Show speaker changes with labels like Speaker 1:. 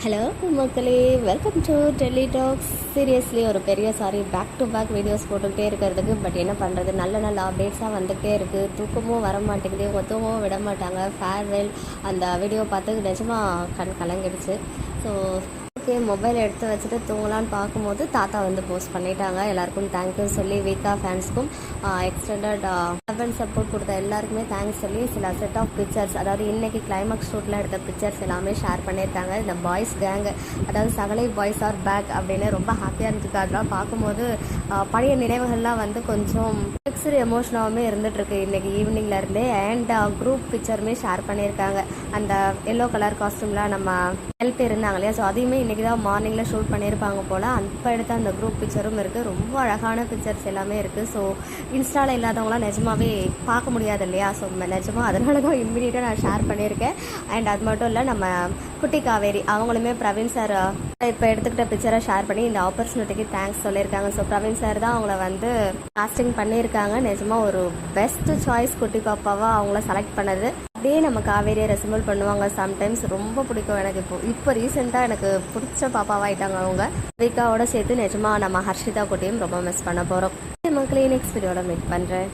Speaker 1: Hello மக்களே, welcome to Delhi talks. Seriously ஒரு பெரிய sorry, back to back videos போட்டுக்கிட்டே இருக்கிறதுக்கு. பட் என்ன பண்ணுறது, நல்ல நல்ல அப்டேட்ஸாக வந்துகிட்டே இருக்குது. தூக்கமும் வர மாட்டேங்குது, ஒத்தவும் விட மாட்டாங்க. ஃபேர்வெல் அந்த வீடியோ பார்த்து நிஜமாக கண் கலங்கிடுச்சு. ஸோ ஓகே, மொபைல் எடுத்து வச்சுட்டு தூங்கலான்னு பார்க்கும்போது தாத்தா வந்து போஸ்ட் பண்ணிட்டாங்க. எல்லாருக்கும் தேங்க்யூ சொல்லி, வீக்கா ஃபேன்ஸ்க்கும் எக்ஸ்டெண்டட் லெவல் சப்போர்ட் கொடுத்த எல்லாருக்குமே தேங்க்ஸ் சொல்லி சில செட் ஆஃப் பிக்சர்ஸ், அதாவது இன்னைக்கு கிளைமாக்ஸ் ஷூட்டில் எடுத்த பிக்சர்ஸ் எல்லாமே ஷேர் பண்ணியிருக்காங்க. இந்த பாய்ஸ் கேங்கு, அதாவது சகலை பாய்ஸ் ஆர் பேக் அப்படின்னு ரொம்ப ஹாப்பியாக இருந்துருக்கு. அதெல்லாம் பார்க்கும்போது பழைய நினைவுகள்லாம் வந்து கொஞ்சம் மிக்சர் எமோஷனாகவுமே இருந்துகிட்ருக்கு இன்றைக்கி ஈவினிங்லேருந்தே. அண்ட் குரூப் பிக்சருமே ஷேர் பண்ணியிருக்காங்க. அந்த எல்லோ கலர் காஸ்டியூமில் நம்ம ஹெல்ப் இருந்தாங்க இல்லையா, ஸோ அதையுமே இன்றைக்கி தான் மார்னிங்கில் ஷூட் பண்ணியிருப்பாங்க போல். அப்போ எடுத்த அந்த குரூப் பிக்சரும் இருக்குது. ரொம்ப அழகான பிக்சர்ஸ் எல்லாமே இருக்குது. ஸோ இன்ஸ்டாவில் இல்லாதவங்களாம் நிஜமாகவே பார்க்க முடியாது இல்லையா, ஸோ நிஜமாக அதனால தான் இம்மிடியேட்டாக நான் ஷேர் பண்ணியிருக்கேன். அண்ட் அது மட்டும் இல்லை, நம்ம குட்டி காவேரி அவங்களுமே பிரவீன் சார் இப்போ எடுத்துக்கிட்ட பிக்சரை ஷேர் பண்ணி இந்த ஆப்பர்ச்சுனிட்டிக்கு தேங்க்ஸ் சொல்லியிருக்காங்க. ஸோ பிரவீன் சார் தான் அவங்கள வந்து காஸ்டிங் பண்ணியிருக்காங்க. நிஜமாக ஒரு பெஸ்ட் சாய்ஸ் குட்டி பாப்பாவாக அவங்கள செலக்ட் பண்ணது. அப்படியே நம்ம காவேரியை ரெசிபிள் பண்ணுவாங்க சம்டைம்ஸ். ரொம்ப பிடிக்கும் எனக்கு. இப்போ ரீசெண்டாக எனக்கு பிடிச்ச பாப்பாவாயிட்டாங்க அவங்க. வீக்காவோட சேர்த்து நிஜமாக நம்ம ஹர்ஷிதா குட்டியும் ரொம்ப மிஸ் பண்ண போகிறோம். மக்களே, நெக்ஸ்ட் வீடியோவில் மீட் பண்ணுறேன்.